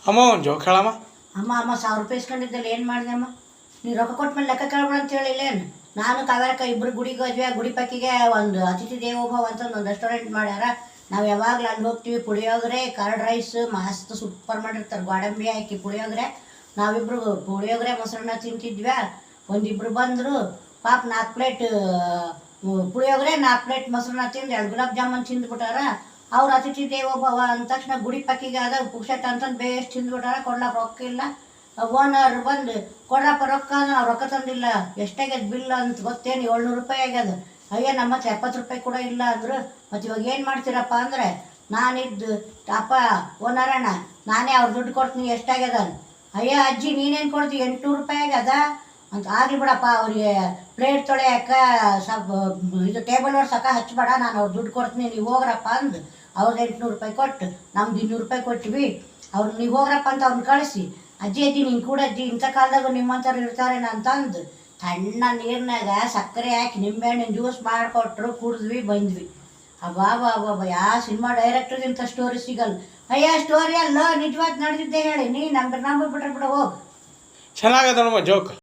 ಅಮ್ಮ ಒಂದು ಜೋಕ್ ಹೇಳಮ್ಮ. ಅಮ್ಮ 1000 ರೂಪಾಯಿ ಇಸ್ಕೊಂಡಿದ್ದಲ್ಲಿ ಏನು ಮಾಡಿದೆ ಅಮ್ಮ? ನೀನು ರೊಕ್ಕ ಕೊಟ್ಟ ಮೇಲೆ ಲೆಕ್ಕ ಕೇಳ್ಬೇಡ ಅಂತ ಹೇಳಿಲ್ಲೇನು? ನಾನು ಕಾವ್ಯಕ್ಕ ಇಬ್ಬರು ಗುಡಿಗೆ ಹೋದ್ವಿ. ಆ ಗುಡಿ ಪಕ್ಕಿಗೆ ಒಂದು ಅತಿಥಿ ದೇವೋಭವ ಅಂತ ಒಂದು ರೆಸ್ಟೋರೆಂಟ್ ಮಾಡ್ಯಾರ. ನಾವು ಯಾವಾಗಲೂ ಅಲ್ಲಿ ಹೋಗ್ತೀವಿ. ಪುಳಿಯೋಗರೆ, ಕರ್ಡ್ ರೈಸ್ ಮಸ್ತ್ ಸೂಪರ್ ಮಾಡಿರ್ತಾರೆ. ಗೋಡಂಬಿ ಹಾಕಿ ಪುಳಿಯೋಗರೆ. ನಾವಿಬ್ಬರು ಪುಳಿಯೋಗರೆ ಮೊಸರನ್ನ ತಿಂತಿದ್ವಿ. ಒಂದಿಬ್ಬರು ಬಂದರು. ಪಾಪ 4 ಪ್ಲೇಟ್ ಪುಳಿಯೋಗರೆ, 4 ಪ್ಲೇಟ್ ಮೊಸರನ್ನ ತಿಂದು 2 ಗುಲಾಬ್ ಜಾಮೂನ್ ತಿಂದ್ಬಿಟ್ಟಾರ. ಅವ್ರು ಅತಿಥಿ ದೇವೋಭವ ಅಂದ ತಕ್ಷಣ ಗುಡಿ ಪಕ್ಕಿಗೆ ಆದ ಪುಕ್ಷಟ್ ಅಂತಂದು ಬೇಸ್ ತಿಂದ್ಬಿಟ್ಟಾರ. ಕೊಡ್ಲಾಕ ರೊಕ್ಕ ಇಲ್ಲ. ಓನರ್ ಬಂದು ಕೊಡ್ರಪ್ಪ ರೊಕ್ಕ. ನಾವು ರೊಕ್ಕ ತಂದಿಲ್ಲ. ಎಷ್ಟಾಗ್ಯದ ಬಿಲ್ ಅಂತ ಗೊತ್ತೇನು? 700 ರೂಪಾಯಿ ಆಗ್ಯದ. ಅಯ್ಯ ನಮ್ಮ ಹತ್ರ 70 ರೂಪಾಯಿ ಕೂಡ ಇಲ್ಲ ಅಂದರು. ಮತ್ತು ಇವಾಗ ಏನು ಮಾಡ್ತೀರಪ್ಪ ಅಂದರೆ, ನಾನಿದ್ದು ಅಪ್ಪ ಓನರಣ್ಣ ನಾನೇ ಅವ್ರು ದುಡ್ಡು ಕೊಡ್ತೀನಿ ಎಷ್ಟಾಗ್ಯದ. ಅಯ್ಯ ಅಜ್ಜಿ ನೀನೇನು ಕೊಡ್ತೀವಿ? 800 ರೂಪಾಯಿ ಆಗ್ಯದ ಅಂತ. ಆಗಲಿ ಬಿಡಪ್ಪ, ಅವ್ರಿಗೆ ಪ್ಲೇಟ್ ತೊಳೆಯಕ್ಕೆ ಸ್ವಲ್ಪ ಇದು ಟೇಬಲ್ ಒರ್ಸಕ್ಕ ಹಚ್ಚಬೇಡ, ನಾನು ಅವ್ರು ದುಡ್ಡು ಕೊಡ್ತೀನಿ, ನೀವು ಹೋಗ್ರಪ್ಪ ಅಂದು ಅವ್ರದ್ದು 800 ರೂಪಾಯಿ ಕೊಟ್ಟು ನಮ್ದು 200 ರೂಪಾಯಿ ಕೊಟ್ಟಿವಿ. ಅವ್ರು ನೀವು ಹೋಗ್ರಪ್ಪ ಅಂತ ಅವ್ರನ್ನ ಕಳಿಸಿ. ಅಜ್ಜಿ ನೀನು ಕೂಡ ಅಜ್ಜಿ ಇಂಥ ಕಾಲದಾಗ ನಿಮ್ಮಂಥವ್ರು ಇರ್ತಾರೇನ ಅಂತಂದು ತಣ್ಣ ನೀರಿನಾಗ ಸಕ್ಕರೆ ಹಾಕಿ ನಿಂಬೆಹಣ್ಣಿನ ಜ್ಯೂಸ್ ಮಾಡಿಕೊಟ್ರು. ಕುಡಿದ್ವಿ ಬಂದ್ವಿ. ಅಬ್ಬಾ ಯಾವ ಸಿನಿಮಾ ಡೈರೆಕ್ಟರ್ಗಿಂತ ಸ್ಟೋರಿ ಸಿಗಲ್ಲ. ಅಯ್ಯ ಸ್ಟೋರಿ ಅಲ್ಲ, ನಿಜವಾದ ನಡೆದಿದ್ದೆ ಹೇಳಿ. ನೀ ನಂಬಿಬಿಟ್ರೆ ಬಿಡು ಹೋಗಿ. ಚೆನ್ನಾಗದ ನೋಡಮ್ಮ ಜೋಕ್.